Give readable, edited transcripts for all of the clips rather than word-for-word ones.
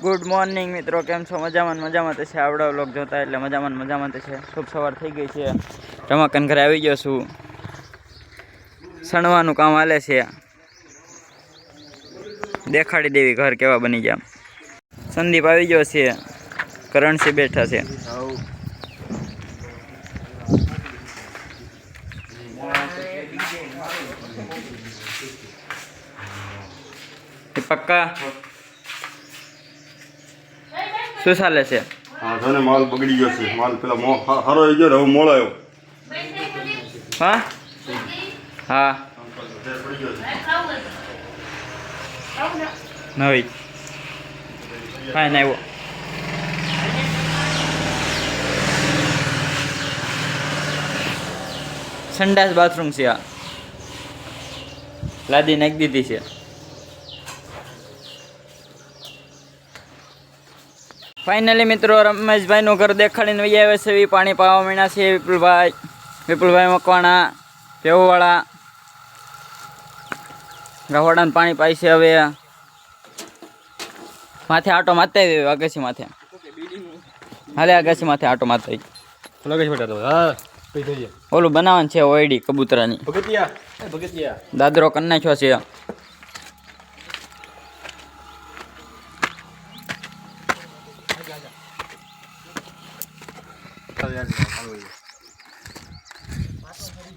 Good morning મિત્રો, કેમ છો? મજામાં તો છે. આવડા વ્લોગ જોતા એટલે મજામાં તો છે. શુભ સવાર થઈ ગઈ છે. રમાકન ઘરે આવી ગયો છું. સણવાનું કામ હાલે છે. દેખાડી દેવી ઘર કેવા બની ગયા. સંદીપ આવી ગયો છે. કરણસિંહ બેઠા છે. પક્કા શું ચાલે છે? હા, તને માલ બગડી ગયો છે. માલ પેલા હારો આવી ગયો, હવે મોળો આવ્યો. હા હા નવી કાંઈ ના આવ્યો. સંડાસ બાથરૂમ છે. આ લાદી નાખી દીધી છે. ફાઇનલી મિત્રો, રમેશભાઈનું ઘર દેખાડીને વહી આવે છે. પાણી પાવા મીણા છે. વિપુલભાઈ મકવાણા પેવવાળા ગવાડાને પાણી પાય છે. હવે માથે આટો મારતા અગાસી માથે હાલે, અગાસી માથે આટો મારતા ઓલું બનાવવાનું છે. ઓયડી કબૂતરાની દાદરો કરી નાખ્યો છે.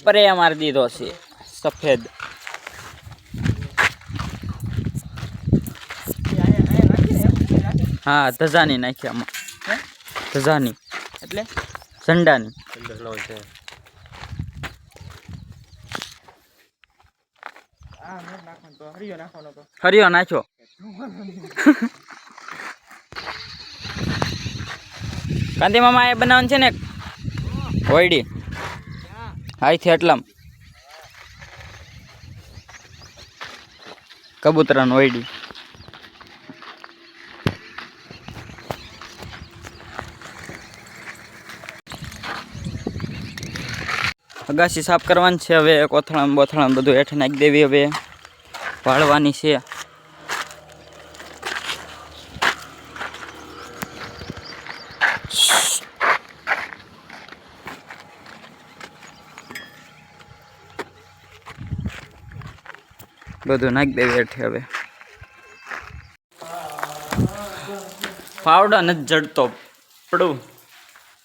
સ્પ્રે મારી દીધો છે સફેદ. હા, ધજાની નાખી આમાં. ધજાની એટલે ઝંડાની. હરિયો નાખ્યો. કાંતિ મામા એ બનાવવાનું છે ને ઓયડી. હાઈથી એટલામ કબૂતરાનું ઓયડી. અગાસી સાફ કરવાની છે. હવે કોથળામાં બોથળામાં બધું હેઠ નાખી દેવી. હવે વાળવાની છે. બધું નાખી દેવી હેઠે. હવે પાવડો નથી જડતો. પડું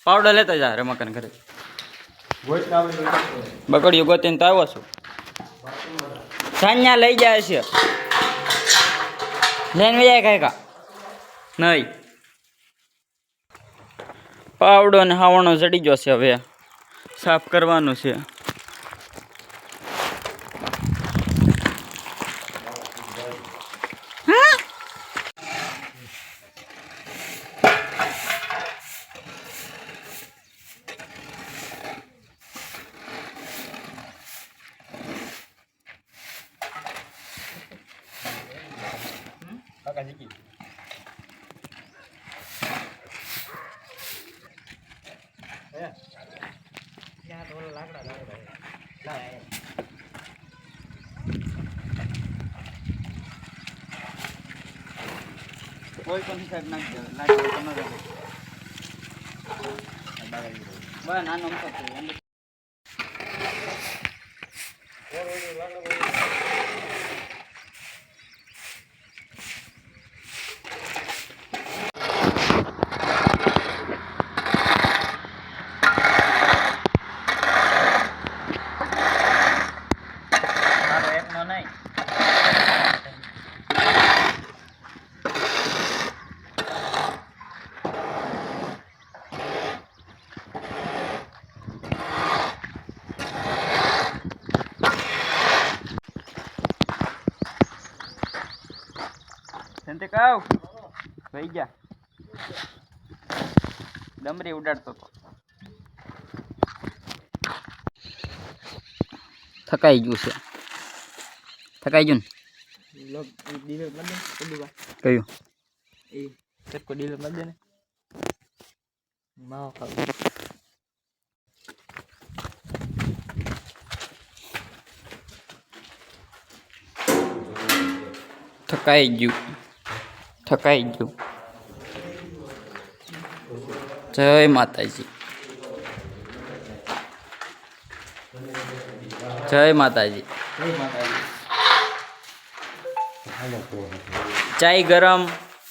પાવડો લેતા જા રમકન ઘરે. બકડીયું ગોતીને તો આવ્યો છું. સાન્યા લઈ જાય છે. લઈને જાય કાંઈ નહીં. પાવડો ને હાવણો જડી ગયો છે. હવે સાફ કરવાનું છે. કોઈ પણ સાઈડ નાખી દે. નાનો કાવ ભાઈ ગયા. ડમરી ઉડાડતો હતો. થકાઈ ગયું છે. થકાઈ ગયું ને કયું થકાઈ ગયું. જય માતાજી. જય માતાજી. ચાય ગરમ.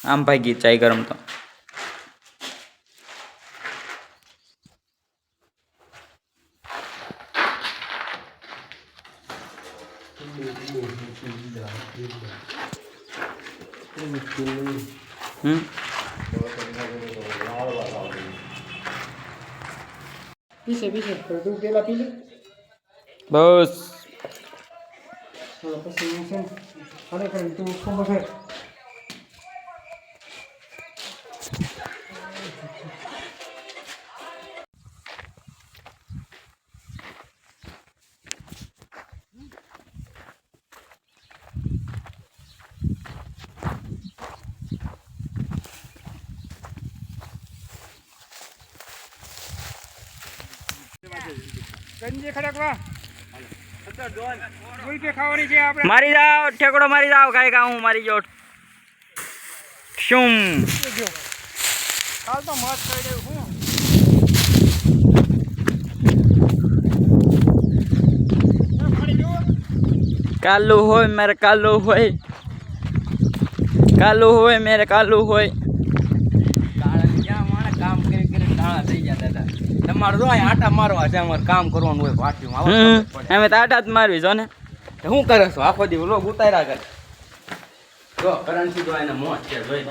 આમ ભાગી ચાય ગરમ તો પીછે પીછે તું પેલા પી લે બસ. પછી હું છે ખરેખર તું ખૂબ છે ગંજી ખડકવા ગુલફી ખાવાની છે આપણે મારી જાઓ ઠેકડો મારી જાઓ કાંઈ કા હું મારી જાઉં શું હાલ તો મસ્ત થઈ ગયું હું કાલુ હોય મેરે કાલુ હોય કાલુ હોય મેરે કાલુ હોય કામ કરી ટાળા થઈ જતા હતા તમારે જો આટા મારવા છે અમારે કામ કરવાનું હોય પાર્ટીમાં અમે તો આટા જ મારવી જો ને શું કરે છો આખો દી લોક ઉતાર્યા કરે જો કરન્સી તો એને મોજ છે જોઈ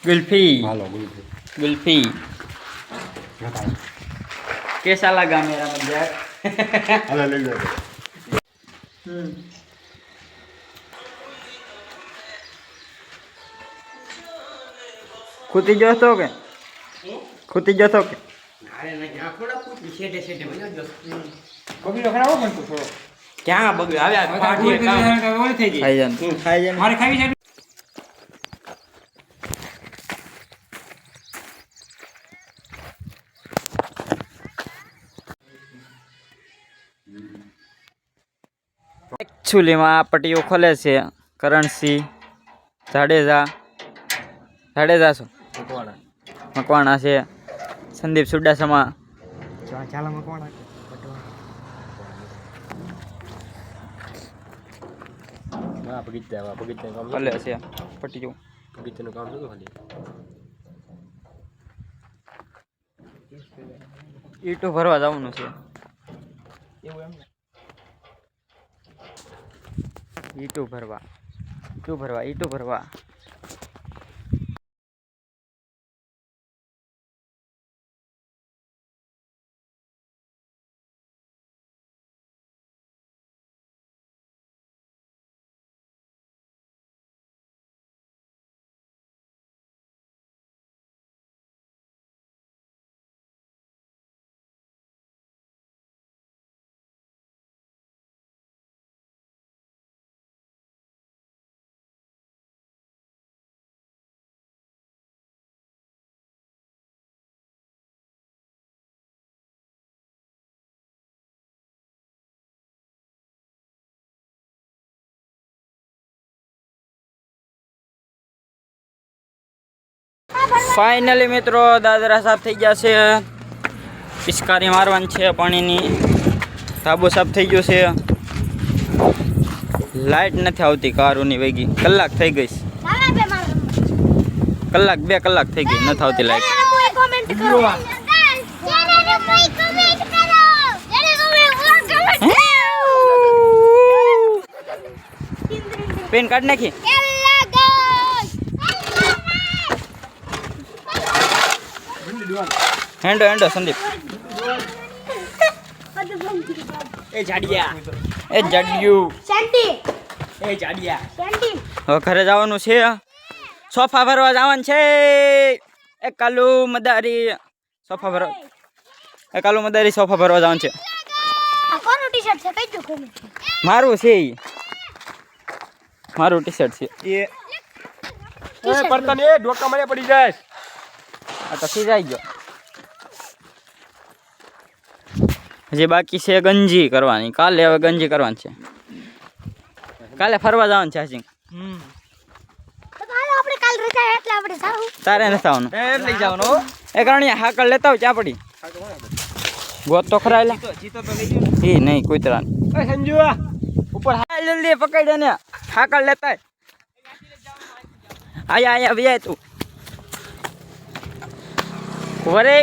ગુલ્ફી હાલો ગુલ્ફી ગુલ્ફી कैसा लगा मेरा मजाक હાલે લઈ જાય खुदी जो तो के खुदी जो तो के અરે નહીં આ થોડા પૂછી શેટે શેટે બન્યો જો કોબીનો ખરાબ પણ તું થોડો ક્યાં બગડ્યો આવ્યા પાર્ટી કામ ઓળી થઈ ગઈ खाई जान મારે ખાવી છે एक्चुअली में आ पट्टीओ खोले से करણસિંહ જાડેજા જાડેજા છો મકવાણા છે સંદીપ સુડાસમા ચાલા મકવાણા હા બગીચા કામ ખોલે છે પટ્ટીઓ બગીચાનું કામ શું ખાલી ઈટો ભરવા જવાનું છે એવું એમ ને ઈટો ભરવા ઈટો ભરવા फाइनली मित्रों दादरा साफ થઈ ગયા છે પિચકારી મારવાની છે પાણીની ધાબો સાફ થઈ ગયો છે લાઈટ નથી આવતી કારોની વેગી કલાક થઈ ગઈ કલાક 2 કલાક થઈ ગઈ નથી આવતી લાઈટ પેન કાઢ નાખી હેન્ડો હેન્ડો સંદીપ એ જાડિયા એ જાડિયું એ જાડિયા હવે ઘરે જવાનું છે સોફા ભરવા જવાનું છે એ કાલુ મદારી સોફા ભરવા સોફા ભરવા જવાનું છે મારું છે ઈ. મારું ટી શર્ટ છે એ બર્તન એ ઢોકા મને પડી જાય આ તો ખીજાઈ ગયો હજી બાકી છે ગંજી કરવાની કાલે હવે ગંજી કરવાની છે કાલે ફરવા જવાનું છે હજી આપણે કાલ થાય એટલે આપણે જાવું. તારે નથી આવવાનું. લઈ જવાનો હો. એ કારણે હાકળ લેતા હોય ચા પડી ગોત તો ખરા લે ચીતો તો લઈ ગયો ને. એ નહીં કૂતરા એ સંજુ ઉપર હા જલ્દી પકડી ને હાકળ લેતા હોય. આયા આયા ભૈયા તું ઉભા રે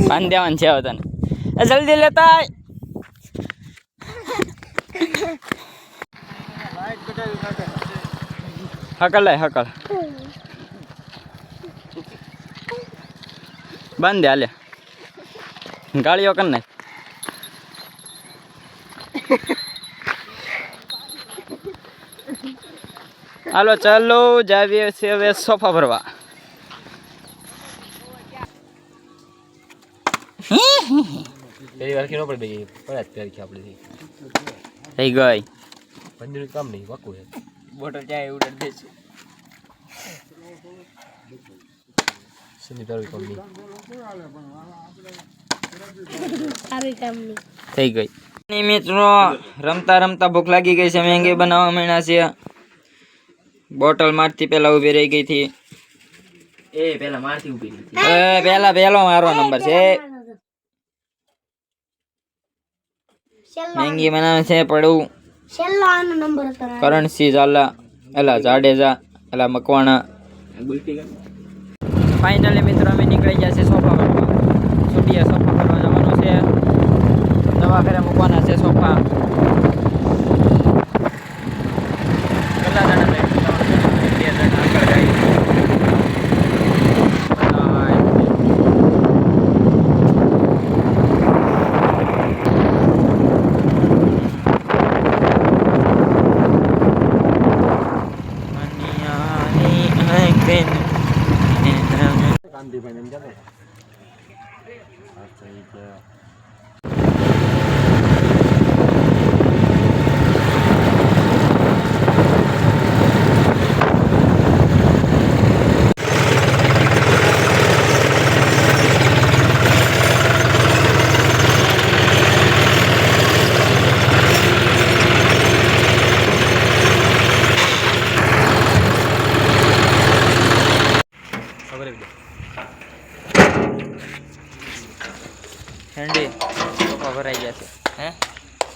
બાંધી દેવાનું છે હવે તને એ જલ્દી લેતા આય. હકલ લાય હકલ બાંધ દે હાલે ગાળીઓ કર નાખ. હાલો ચાલો જાવીએ છીએ હવે સોફા ભરવા. પેલી વાર કે નો પડે બે પડ્યા જ પેર કે આપણે થઈ ગઈ મંદિરનું કામ નહીં વાકું છે. બોટલ ચાય ઉડર દે છે. સિંધી પેરવી કામ નહીં. આવી કામની થઈ ગઈ. મિત્રો રમતા રમતા ભૂખ લાગી ગઈ છે. મેંગી બનાવવા માંડ્યા છે. બોટલ મારથી પેલા ઊભી રહી ગઈ હતી. એ પેલા મારથી ઊભી રહી હતી. પેલા પહેલો મારો નંબર છે. મેંગી બનાવે છે પડું છેલ્લો આનો નંબર હતો. કરણસિંહ ઝાલા એલા જાડેજા એલા મકવાણા. ફાઇનલી મિત્રો અમે નીકળી ગયા છે સોફા ભરવા. છૂટીએ સોફા ભરવા જવાનું છે. દવા ઘરે મૂકવાના છે સોફા. કેટલા જણા લઈ બે જણા આગળ જાય. ગાંધીભાઈ એમ કહેતો ઠંડી સોફા ભરાઈ ગયા છે. હે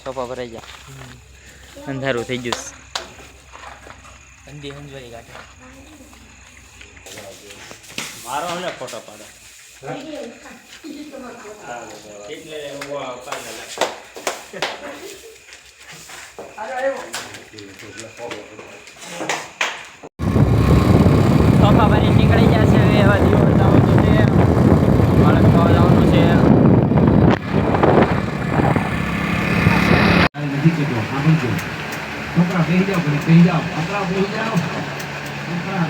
સોફા ભરાઈ ગયા. અંધારું થઈ ગયું. ઠંડી હંજવારી કાઢે. મારો હને ફોટો પાડે એટલે સોફા ભરી નીકળી ગયા છે. હવે હવા દિવસ જવાનું છે. બાળક ખાવા જવાનું છે. છોકરા બેસી જાઓ બેસી જાઓ છોકરા બેસી જાઓ છોકરા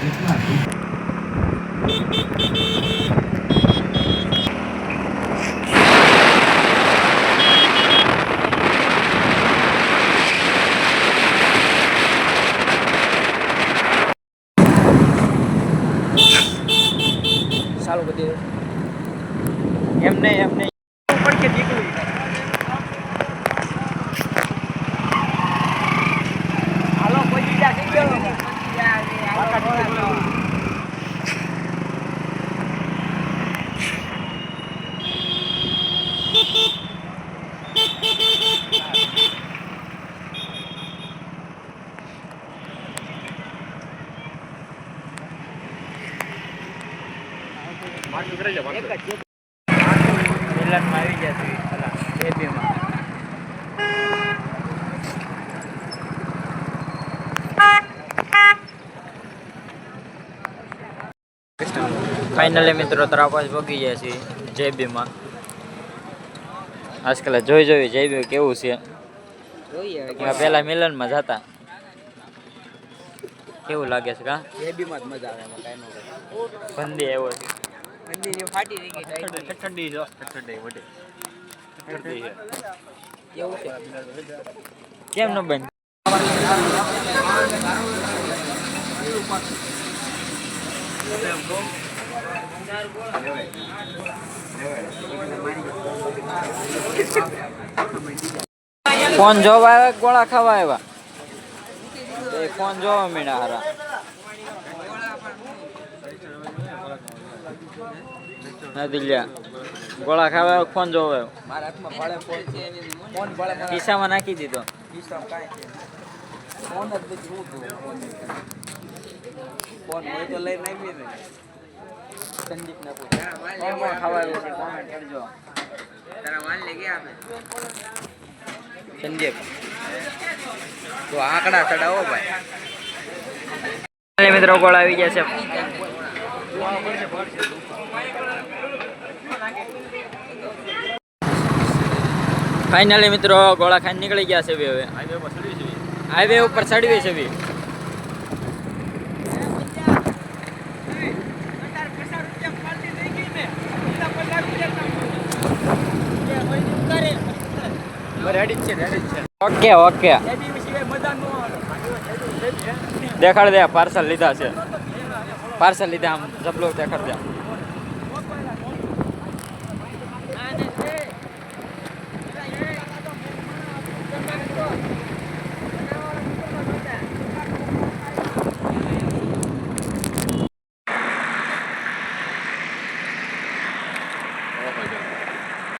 એટલા ચાલુ કરી દે. એમ નહીં પડકે નીકળી હાલો કોઈ બીજા થઈ ગયો. મિલનમાં આવી ગયા છે. બેબીમાં ફાઇનલી મિત્રો તરાપાસ ભોગી ગયા છે જેબીમાં. આજકાલ જોઈ જેબી કેવું છે. પેલા મિલનમાં જતા કેવું લાગે છે કા બેબીમાં જ મજા આવે એમાં કાંઈ ન હોય. બંદી આવ્યો છે. ઠંડીની ફાટી રહી ગઈ ઠંડી જો ઠંડી વડે એવું છે. કેમ ન બંધ ફોન જોવા આવ્યા ગોળા ખાવા આવ્યા એ ફોન જોવા મીડા હારા નથી લ્યા ગોળા ખાવા આવ્યા ફોન જોવા આવ્યો મારા હાથમાં પડે ફોન છે ફોન પડે ખિસ્સામાં નાખી દીધો કિસ્સામાં કાંઈ છે ફોન જ નથી હું ફોન હોય તો લઈને આવી ને સંદીપ ને પૂછો કોણ ખાવા આવ્યું છે કોમેન્ટ કરજો તારા વાલ લે ગયા અમે સંદીપ તો આંકડા ચડાવો ભાઈ મિત્રો ગોળ આવી ગયા છે ફાઇનલી મિત્રો ગોળા ખાઈને નીકળી ગયા છે હવે હાઈવે ઉપર ચડવી છે બી ઓકે ઓકે દેખાડ દે પાર્સલ લીધા છે પાર્સલ લીધા આમ જબલો દેખાડ દે